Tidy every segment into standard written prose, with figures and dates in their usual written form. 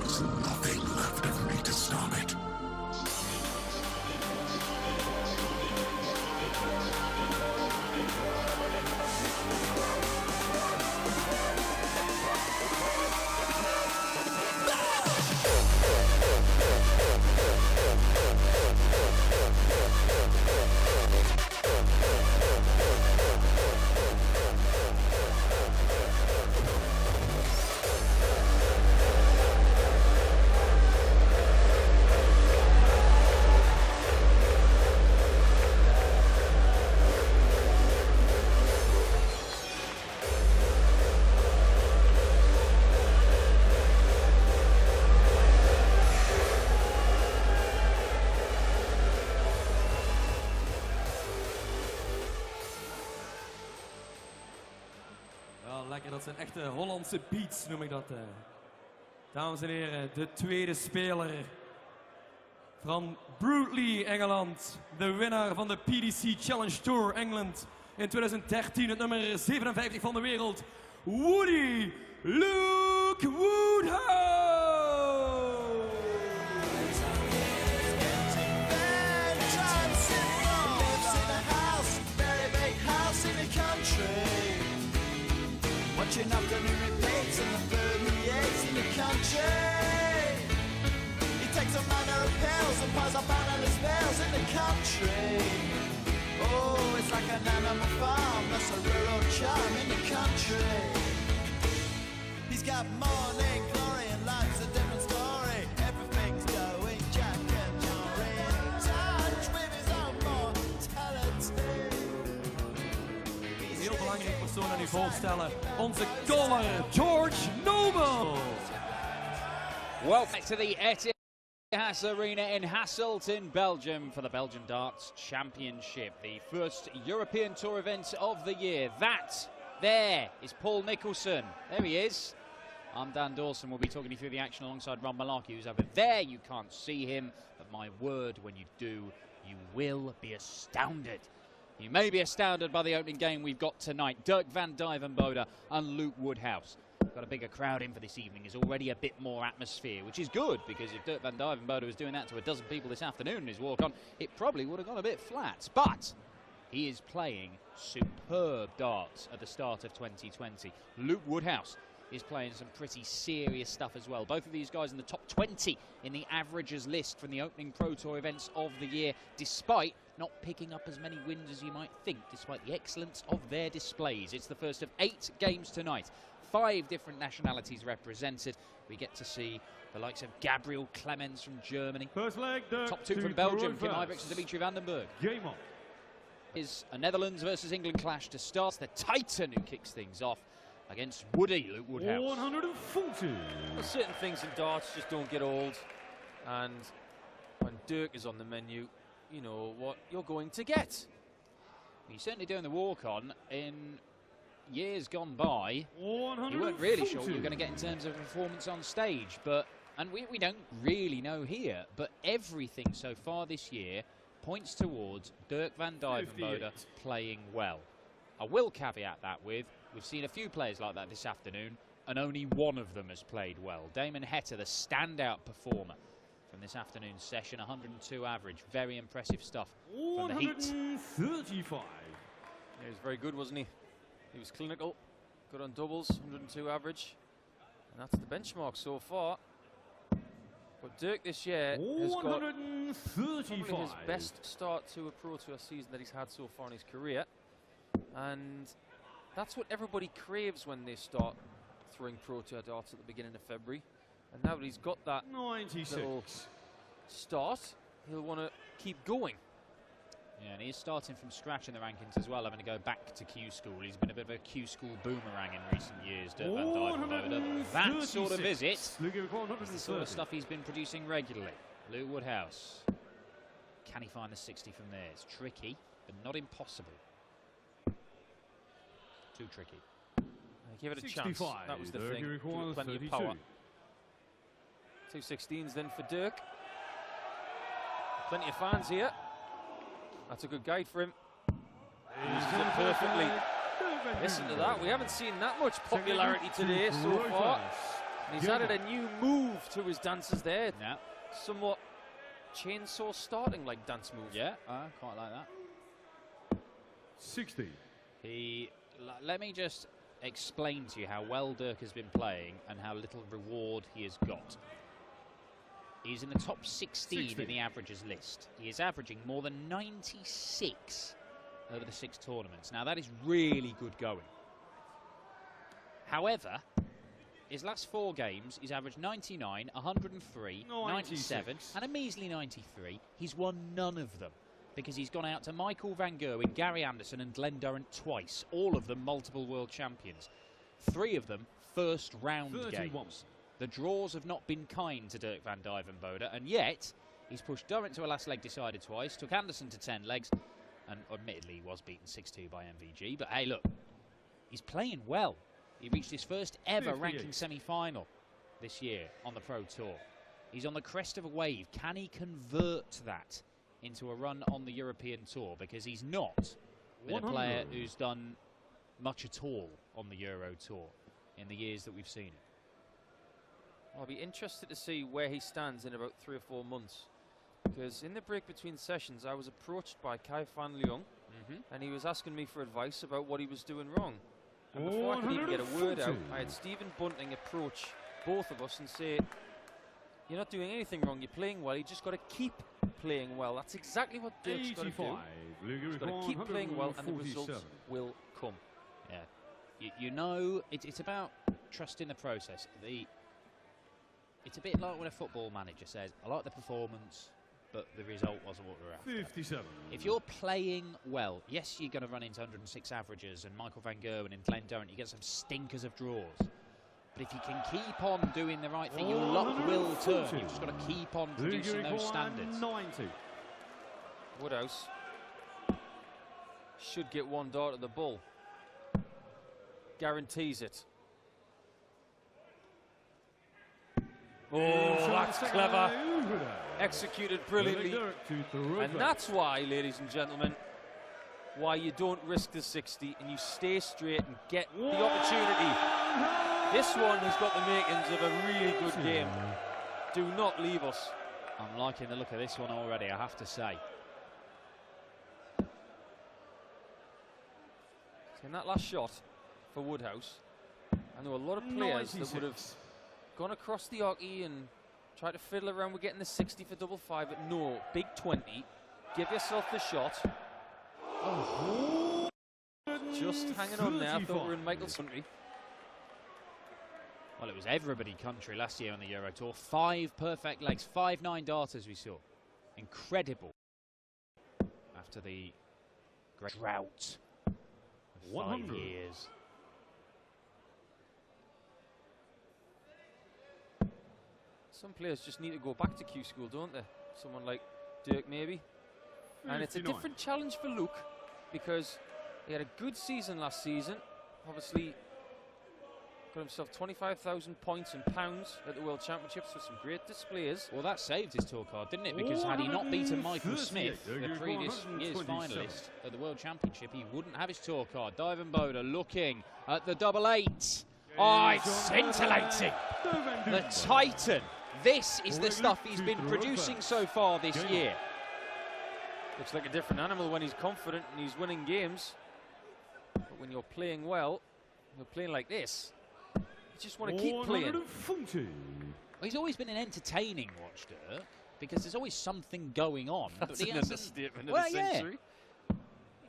was nothing left of me to stop it. Lekker, dat zijn echte Hollandse beats, noem ik dat. Dames en heren, de tweede speler van Broodley, Engeland. De winnaar van de PDC Challenge Tour England in 2013, het nummer 57 van de wereld. Luke Woodhouse! Watching afternoon repeats and the 38s in the country. He takes a manner of pills and piles up analyst bills in the country. Oh, it's like an animal farm, that's a rural charm in the country. He's got morning glory and life's a different story. Everything's going Jack and Jory in touch with his own mortality. Heel belangrijk persoon aan u voorstellen. Onze caller, George Noble. Welcome to the Etihad Arena in Hasselt in Belgium for the Belgian Darts Championship, the first European Tour event of the year. That there is Paul Nicholson. There he is. I'm Dan Dawson. We'll be talking you through the action alongside Ron Malarkey, who's over there. You can't see him, but my word, when you do, you will be astounded. You may be astounded by the opening game we've got tonight. Duijvenbode and Luke Woodhouse. We've got a bigger crowd in for this evening. There's already a bit more atmosphere, which is good, because if Duijvenbode was doing that to a dozen people this afternoon in his walk-on, it probably would have gone a bit flat. But he is playing superb darts at the start of 2020. Luke Woodhouse is playing some pretty serious stuff as well. Both of these guys in the top 20 in the averages list from the opening Pro Tour events of the year, despite not picking up as many wins as you might think, despite the excellence of their displays. It's the first of 8 games tonight. 5 different nationalities represented. We get to see the likes of Gabriel Clemens from Germany. First leg, top 2 from Belgium, Kim Iverks and Duijvenbode. Game on. Is a Netherlands versus England clash to start. The Titan who kicks things off against Woody, Luke Woodhouse. 140. Well, certain things in darts just don't get old, and when Dirk is on the menu, you know what you're going to get. He's certainly doing the walk-on. In years gone by, you 140. weren't really sure what you were going to get in terms of performance on stage, but we don't really know here, but everything so far this year points towards Dirk van Duijvenbode playing well. I will caveat that with, we've seen a few players like that this afternoon, and only one of them has played well. Damon Heta, the standout performer from this afternoon's session, 102 average. Very impressive stuff from the Heat. 135. He was very good, wasn't he? He was clinical, good on doubles, 102 average. And that's the benchmark so far. But Dirk this year has got probably his best start to a Pro Tour season that he's had so far in his career. And that's what everybody craves when they start throwing Pro Tour darts at the beginning of February. And now that he's got that 96 little start, he'll want to keep going. Yeah, and he is starting from scratch in the rankings as well, having to go back to Q School. He's been a bit of a Q School boomerang in recent years, Dirk van Duijvenbode. That sort of visit is the sort of stuff he's been producing regularly. Luke Woodhouse. Can he find the 60 from there? It's tricky, but not impossible. Too tricky. Give it a chance. That was the thing. Plenty of power. 216s then for Dirk. Plenty of fans here. That's a good guide for him. Uses it perfectly. Listen to that. We haven't seen that much popularity today so far. He's added a new move to his dances there. Yeah. Somewhat chainsaw starting like dance move. Yeah, quite like that. 60. Let me just explain to you how well Dirk has been playing and how little reward he has got. He's in the top 16 in the averages list. He is averaging more than 96 over the 6 tournaments. Now that is really good going. However, his last 4 games, he's averaged 99, 103, 97, and a measly 93. He's won none of them because he's gone out to Michael van Gerwen, Gary Anderson and Glenn Durrant twice, all of them multiple world champions. 3 of them first round games. The draws have not been kind to Dirk van Duijvenbode, and yet he's pushed Durrant to a last leg decided twice, took Anderson to 10 legs, and admittedly he was beaten 6-2 by MVG, but hey look, he's playing well. He reached his first ever ranking semi-final this year on the Pro Tour. He's on the crest of a wave. Can he convert that into a run on the European Tour? Because he's not been a player who's done much at all on the Euro Tour in the years that we've seen him. I'll be interested to see where he stands in about 3 or 4 months. Because in the break between sessions, I was approached by Kai van Leeuwen, and he was asking me for advice about what he was doing wrong. And before I could even get a word out, I had Stephen Bunting approach both of us and say, "You're not doing anything wrong, you're playing well, you just got to keep playing well." That's exactly what Dirk's got to do. He's got to keep playing well and the results will come. Yeah, you know, it's about trusting the process. It's a bit like when a football manager says, "I like the performance, but the result wasn't what we were after." 57. If you're playing well, yes, you're going to run into 106 averages and Michael van Gerwen and Glenn Durrant, you get some stinkers of draws. But if you can keep on doing the right thing, your luck will turn. You've just got to keep on producing those standards. 90. Woodhouse should get 1 dart at the bull. Guarantees it. Oh, that's clever. Executed brilliantly. And that's why, ladies and gentlemen, why you don't risk the 60 and you stay straight and get the opportunity. This one has got the makings of a really good game. Do not leave us. I'm liking the look of this one already, I have to say. In that last shot for Woodhouse, I know a lot of players that would have gone across the hockey and tried to fiddle around with getting the 60 for double 5, but no, big 20. Give yourself the shot. Oh. Just hanging on there. I thought we were in Michael's country. Well, it was everybody country last year on the Euro Tour. 5 perfect legs, 5 9-darters we saw. Incredible. After the great drought of 5 years. Some players just need to go back to Q school, don't they? Someone like Dirk, maybe. And it's a different challenge for Luke because he had a good season last season. Obviously, got himself 25,000 points and pounds at the World Championships with some great displays. Well, that saved his tour card, didn't it? Because had he not beaten Michael Smith, the previous year's finalist at the World Championship, he wouldn't have his tour card. Duijvenbode looking at the double 8. Oh, it's scintillating. The Titan. This is the stuff he's been producing so far this year. Looks like a different animal when he's confident and he's winning games. But when you're playing well, you're playing like this, you just want to keep playing. Well, he's always been an entertaining watch, Dirk, because there's always something going on. That's but he an understatement of the century.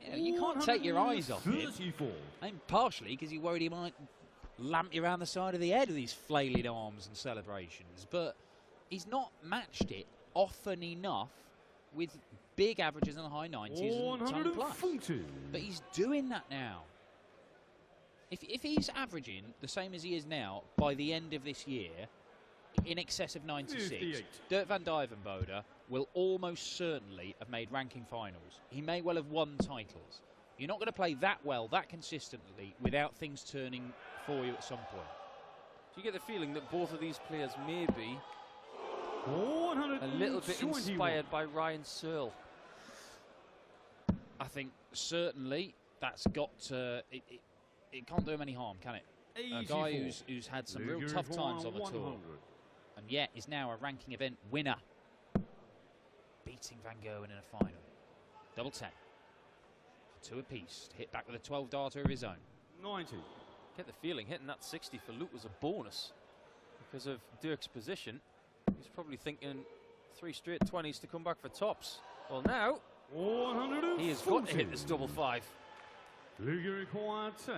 Yeah, you can't take your eyes off him. And partially because you're worried he might lamp you around the side of the head with these flailing arms and celebrations. But he's not matched it often enough with big averages in the high 90s and ton plus. But he's doing that now. If he's averaging the same as he is now by the end of this year, in excess of 96, Dirk van Duijvenbode will almost certainly have made ranking finals. He may well have won titles. You're not going to play that well, that consistently, without things turning for you at some point. Do you get the feeling that both of these players may be a little bit inspired by Ryan Searle? I think certainly that's got to... It can't do him any harm, can it? A guy who's had some real tough times on the tour, and yet is now a ranking event winner, beating Van Gerwen in a final. Double 10. 2 apiece. To hit back with a 12 darter of his own. 90. Get the feeling hitting that 60 for Luke was a bonus because of Dirk's position. He's probably thinking 3 straight 20s to come back for tops. Well, now he has got to hit this double 5. Luke required 10.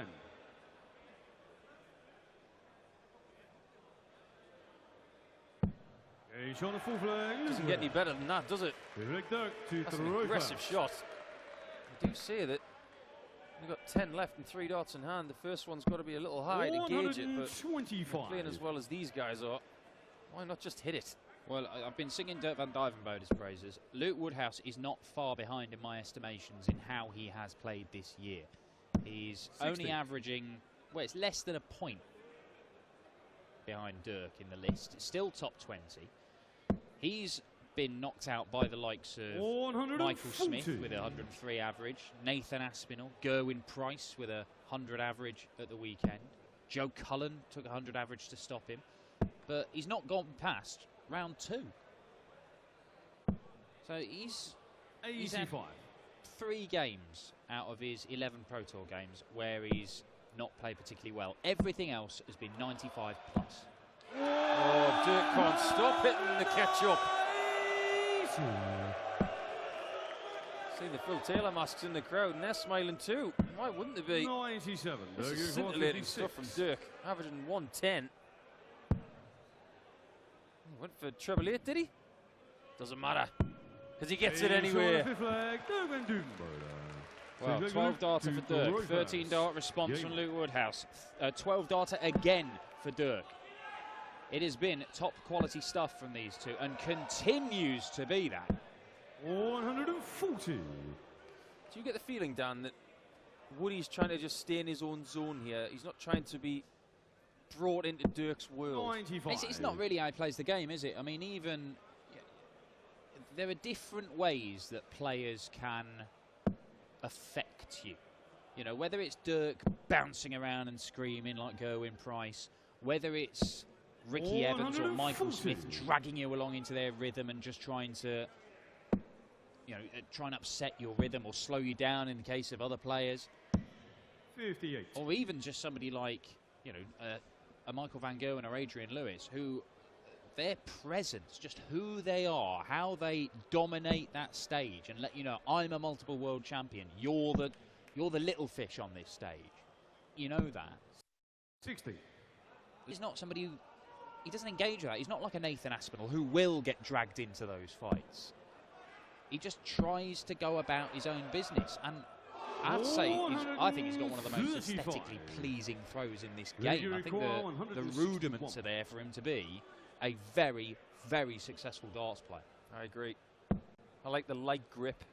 Doesn't get any better than that, does it? That's an aggressive shot. I do say that we've got 10 left and 3 darts in hand. The first one's got to be a little high to gauge it, but playing as well as these guys are, why not just hit it? Well, I've been singing Duijvenbode's praises. Luke Woodhouse is not far behind in my estimations in how he has played this year. He's 60. only averaging, well, it's less than a point behind Dirk in the list. It's still top 20. He's been knocked out by the likes of Michael Smith with a 103 average, Nathan Aspinall, Gerwin Price with a 100 average at the weekend. Joe Cullen took a 100 average to stop him, but he's not gone past round 2. So he's had 3 games out of his 11 Pro Tour games where he's not played particularly well. Everything else has been 95 plus. Oh, Dirk can't stop hitting the catch-up. See the Phil Taylor masks in the crowd, and they're smiling too. Why wouldn't they be? 97. This is scintillating stuff from Dirk, averaging 110. He went for treble 8, did he? Doesn't matter, because he gets it anyway. Well, 12 darter for Dirk, 13 dart response from Luke Woodhouse, 12 darter again for Dirk. It has been top quality stuff from these two and continues to be that. 140. Do you get the feeling, Dan, that Woody's trying to just stay in his own zone here? He's not trying to be brought into Dirk's world. It's not really how he plays the game, is it? I mean, even there are different ways that players can affect you. You know, whether it's Dirk bouncing around and screaming like Gerwin Price, whether it's Ricky Evans or Michael Smith dragging you along into their rhythm and just trying to, you know, try and upset your rhythm or slow you down in the case of other players. 58. Or even just somebody like, you know, a Michael Van Gerwen or Adrian Lewis, who their presence, just who they are, how they dominate that stage and let you know, I'm a multiple world champion. You're the little fish on this stage. You know that. 60. He's not somebody who, he doesn't engage with that. He's not like a Nathan Aspinall who will get dragged into those fights. He just tries to go about his own business. And I have to say, I think he's got one of the most aesthetically pleasing throws in this game. I think the rudiments are there for him to be a very, very successful darts player. I agree. I like the light grip.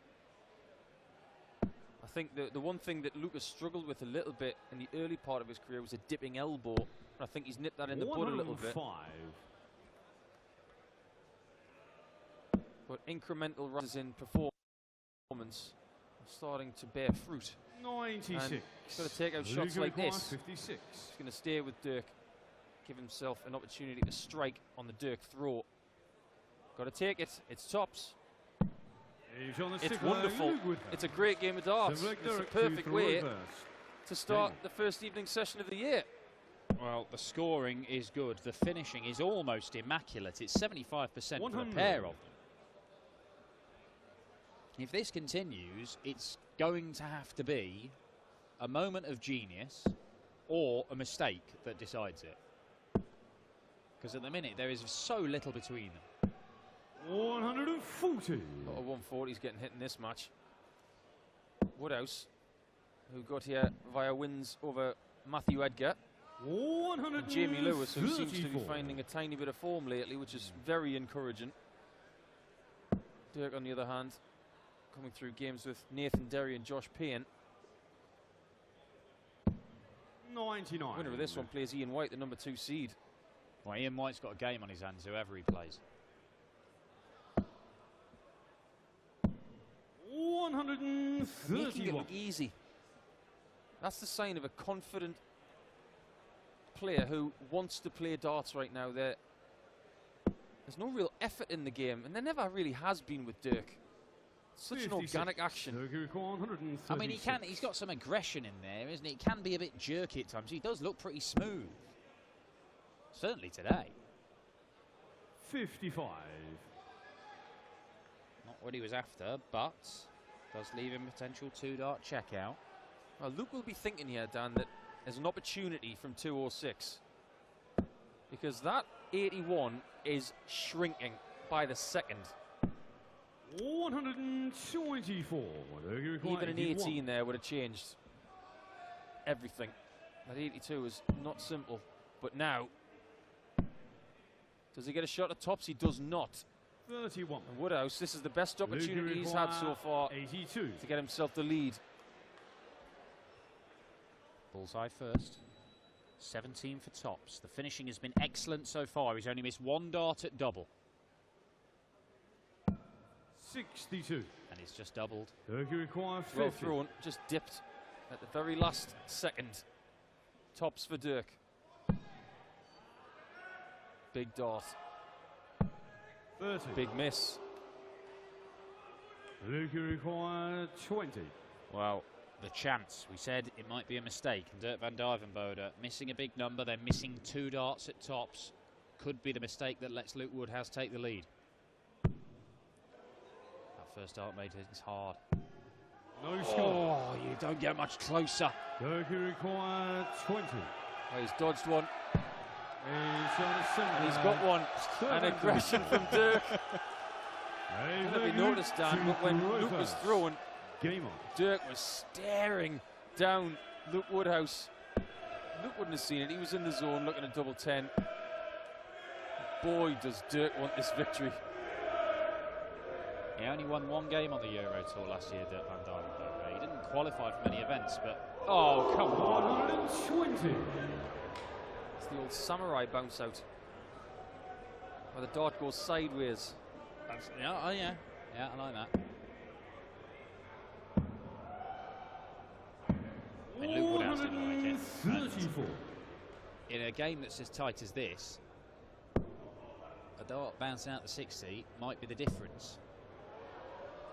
I think the one thing that Lucas struggled with a little bit in the early part of his career was a dipping elbow. I think he's nipped that in the bud a little bit. But incremental rises in performance are starting to bear fruit. 96. And he's got to take out shots like this. 56. He's going to stay with Dirk. Give himself an opportunity to strike on the Dirk throw. Got to take it. It's tops. It's wonderful. It's a great game of darts. It's a perfect way to start the first evening session of the year. Well, the scoring is good. The finishing is almost immaculate. It's 75% for the pair of them. If this continues, it's going to have to be a moment of genius or a mistake that decides it. Because at the minute, there is so little between them. 140. A lot of 140s getting hit in this match. Woodhouse, who got here via wins over Matthew Edgar. And Jamie Lewis, who seems to be finding a tiny bit of form lately, which is very encouraging. Dirk, on the other hand, coming through games with Nathan Derry and Josh Payne. 99. Winner of this one plays Ian White, the number 2 seed. Well, Ian White's got a game on his hands, whoever he plays. 131. Making it look easy. That's the sign of a confident player who wants to play darts right now. There's no real effort in the game, and there never really has been with Dirk. Such an organic action. I mean, he's got some aggression in there, isn't he? It can be a bit jerky at times. He does look pretty smooth. Certainly today. 55. Not what he was after, but does leave him potential 2-dart checkout. Well, Luke will be thinking here, Dan, that there's an opportunity from 206. Because that 81 is shrinking by the second. 124. Even an 18 there would have changed everything. That 82 is not simple. But now, does he get a shot at tops? He does not. 31. And Woodhouse, this is the best opportunity he's had so far 82. to get himself the lead. Bullseye first. 17 for tops. The finishing has been excellent so far. He's only missed 1 dart at double. 62. And he's just doubled. Turkey requires 50. Well thrown, just dipped at the very last second. Tops for Dirk. Big dart. 30. Big miss. Turkey requires 20. Well, the chance. We said it might be a mistake. And Duijvenbode missing a big number, then missing 2 darts at tops. Could be the mistake that lets Luke Woodhouse take the lead. That first dart made it hard. No score. Oh, you don't get much closer. Turkey requires 20. Oh, he's dodged one. And He's got one. An aggression from Dirk. I don't know if you noticed, Dan, but when Luke was throwing, game on. Dirk was staring down Luke Woodhouse. Luke wouldn't have seen it. He was in the zone looking at double 10. Boy, does Dirk want this victory. He only won 1 game on the Euro Tour last year, Duijvenbode. He didn't qualify for many events, but... Oh, come on. 120. It's the old samurai bounce out, where the dart goes sideways. Yeah, oh yeah. Yeah, I like that. I mean, Luke Woodhouse didn't like it. 34. In a game that's as tight as this, a dart bouncing out the 60 might be the difference.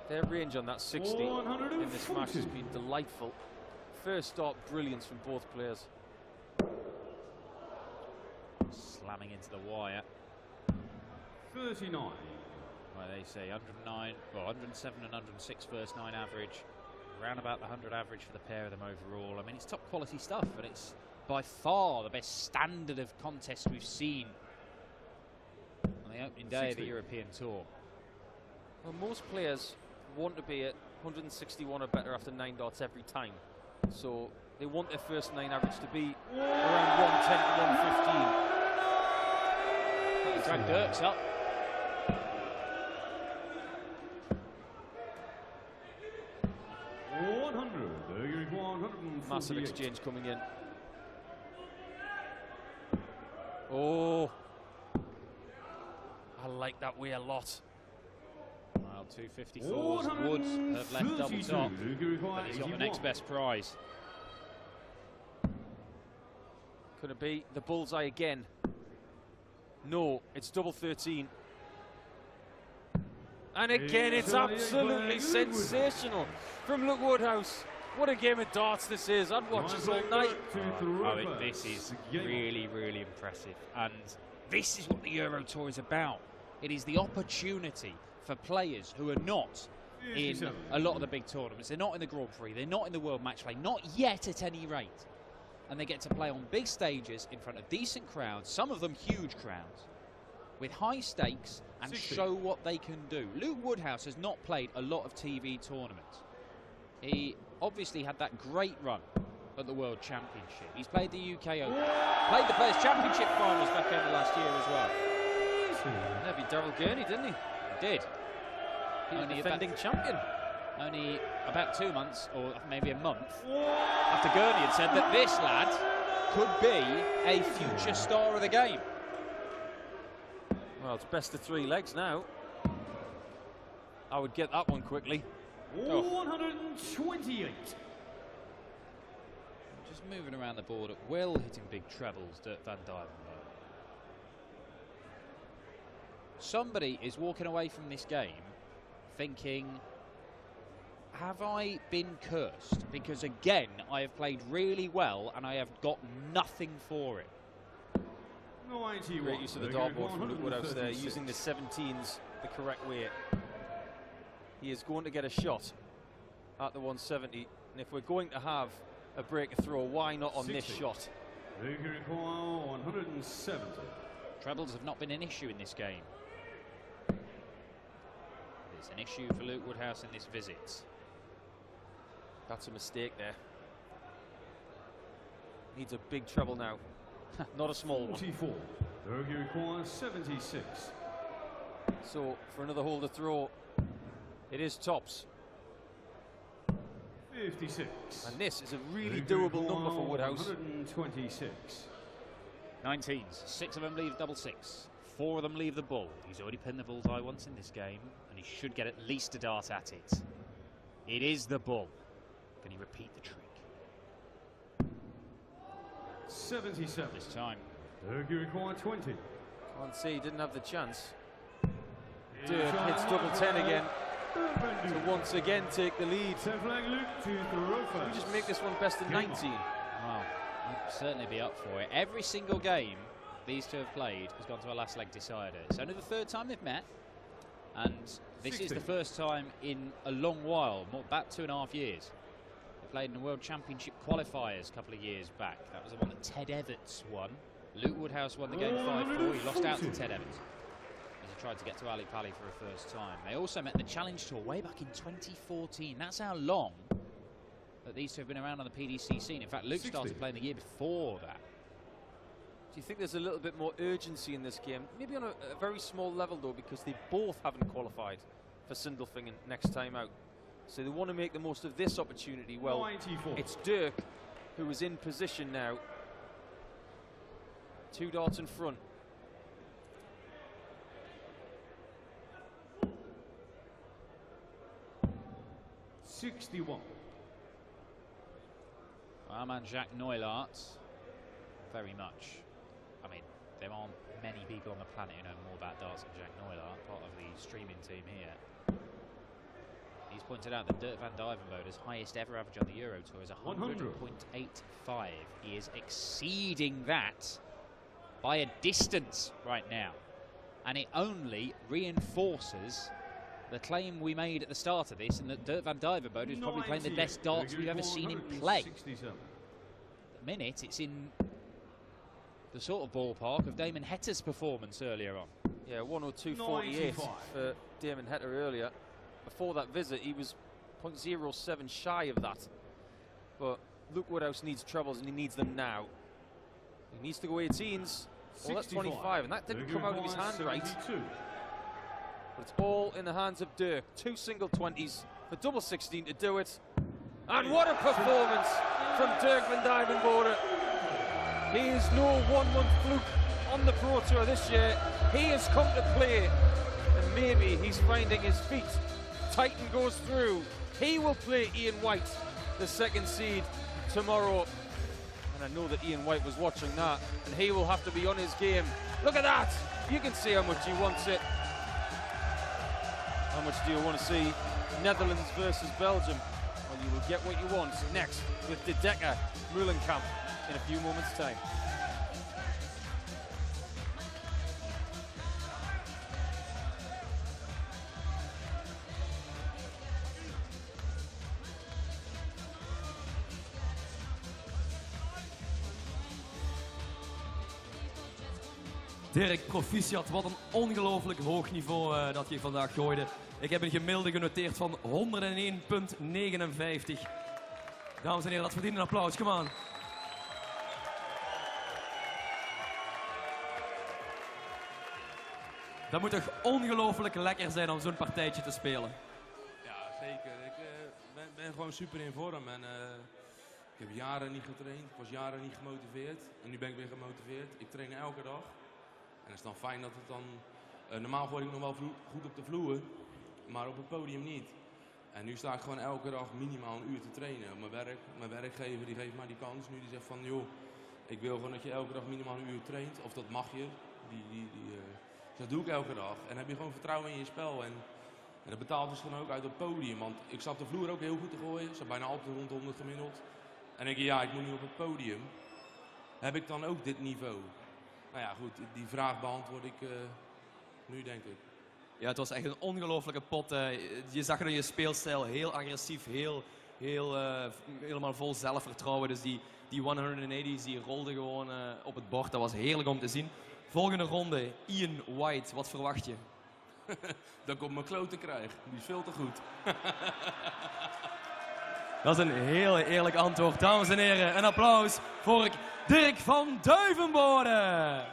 Their range on that 60 in this match has been delightful. First dart brilliance from both players. Slamming into the wire. 39. Well, they say 109, well, 107 and 106 first 9 average. Around about the 100 average for the pair of them overall. I mean, it's top quality stuff, and it's by far the best standard of contest we've seen on the opening day of the European Tour. Well, most players want to be at 161 or better after 9 darts every time. So they want their first 9 average to be around 110 to 115. Drag Dirks up. Massive exchange coming in. Oh, I like that way a lot. Well, 254s. Woods have left double top, but he's got the next best prize. Could it be the bullseye again? No, it's double 13. And again, it's absolutely sensational from Luke Woodhouse. What a game of darts this is. I'd watch this all night. Oh, this is really, really impressive. And this is what the Euro Tour is about. It is the opportunity for players who are not in a lot of the big tournaments. They're not in the Grand Prix. They're not in the World Match Play. Not yet at any rate. And they get to play on big stages in front of decent crowds, some of them huge crowds, with high stakes and show what they can do. Luke Woodhouse has not played a lot of TV tournaments. He obviously had that great run at the World Championship. He's played the UK Open, played the Players' Championship finals back end of last year as well. That beat Daryl Gurney, didn't he? He did. He was defending champion. Only about 2 months, or maybe a month, after Gurney had said that this lad could be a future star of the game. Well, it's best of 3 legs now. I would get that one quickly. 128. Just moving around the board at will, hitting big trebles, Duijvenbode. Somebody is walking away from this game thinking, have I been cursed? Because again, I have played really well and I have got nothing for it. 91. Great use of the dartboard from Woodhouse there, using the 17s the correct way. He is going to get a shot at the 170, and if we're going to have a breaker throw, why not on 60. this shot? They require 170. Trebles have not been an issue in this game. It's an issue for Luke Woodhouse in this visit. That's a mistake there. Needs a big treble now. Not a small one. 44. They require 76. So for another hole to throw, it is tops. 56. And this is a really doable number for Woodhouse. 126. 19s. 6 of them leave double six. 4 of them leave the bull. He's already pinned the bullseye once in this game, and he should get at least a dart at it. It is the bull. Can he repeat the trick? 77. This time. They require 20. Can't say he didn't have the chance. Dirk hits double 10 again to once again take the lead. Can we just make this one best of 19? Wow, I'd certainly be up for it. Every single game these two have played has gone to a last leg decider. It's only the 3rd time they've met, and this 60. is the first time in a long while, about 2.5 years. They played in the World Championship qualifiers a couple of years back. That was the one that Ted Everts won. Luke Woodhouse won the game 5-4. He lost out to Ted Everts as he tried to get to Ali Pali for a first time. They also met in the Challenge Tour way back in 2014. That's how long that these two have been around on the PDC scene. In fact, Luke 60. started playing the year before that. Do you think there's a little bit more urgency in this game? Maybe on a very small level though, because they both haven't qualified for Sindelfingen next time out. So they want to make the most of this opportunity. Well, 94. it's Dirk who is in position now. 2 darts in front. $61. Our man Jacques Neulaert, very much. I mean, there aren't many people on the planet who know more about darts than Jacques Neulaert, part of the streaming team here. He's pointed out that Duijvenbode's highest ever average on the Euro Tour is 100.85. He is exceeding that by a distance right now. And it only reinforces the claim we made at the start of this, and that Duijvenbode is probably playing the best darts we've ever seen him play. At the minute, it's in the sort of ballpark of Damon Hetter's performance earlier on. Yeah, 102.48 for Damon Hetter earlier. Before that visit, he was 0.07 shy of that. But Luke Woodhouse needs trebles, and he needs them now. He needs to go 18s. Well, that's 25, and that didn't come out of his hand right. But it's all in the hands of Dirk. 2 single 20s, the double 16 to do it. And what a performance from Dirk van Duijvenbode. He is no 1 month fluke on the Pro Tour this year. He has come to play, and maybe he's finding his feet. Titan goes through. He will play Ian White, the 2nd seed, tomorrow. And I know that Ian White was watching that, and he will have to be on his game. Look at that! You can see how much he wants it. How much do you want to see Netherlands versus Belgium? Well, you will get what you want next with De Decker Meulenkamp in a few moments' time. Dirk, proficiat. Wat een ongelooflijk hoog niveau dat je vandaag gooide. Ik heb een gemiddelde genoteerd van 101,59. Dames en heren, dat verdient een applaus. Come on. Dat moet toch ongelooflijk lekker zijn om zo'n partijtje te spelen. Ja, zeker. Ik ben gewoon super in vorm. En, ik heb jaren niet getraind. Ik was jaren niet gemotiveerd. En nu ben ik weer gemotiveerd. Ik train elke dag. En het is dan fijn dat het dan... normaal gooi ik nog wel goed op de vloer. Maar op het podium niet. En nu sta ik gewoon elke dag minimaal een uur te trainen. Mijn werkgever die geeft mij die kans nu. Die zegt van joh, ik wil gewoon dat je elke dag minimaal een uur traint. Of dat mag je. Dus dat doe ik elke dag. En dan heb je gewoon vertrouwen in je spel. En dat betaalt dus gewoon ook uit op het podium. Want ik zat de vloer ook heel goed te gooien. Ik zat bijna altijd rond de 100 gemiddeld. En denk je, ja, ik moet nu op het podium. Heb ik dan ook dit niveau? Nou ja, goed, die vraag beantwoord ik nu, denk ik. Ja, het was echt een ongelofelijke pot. Je zag er in je speelstijl heel agressief, helemaal vol zelfvertrouwen. Dus die 180's die rolden gewoon op het bord. Dat was heerlijk om te zien. Volgende ronde, Ian White. Wat verwacht je? Dat ik op mijn kloten krijg. Die is veel te goed. Dat is een heel eerlijk antwoord. Dames en heren, een applaus voor Dirk van Duijvenbode.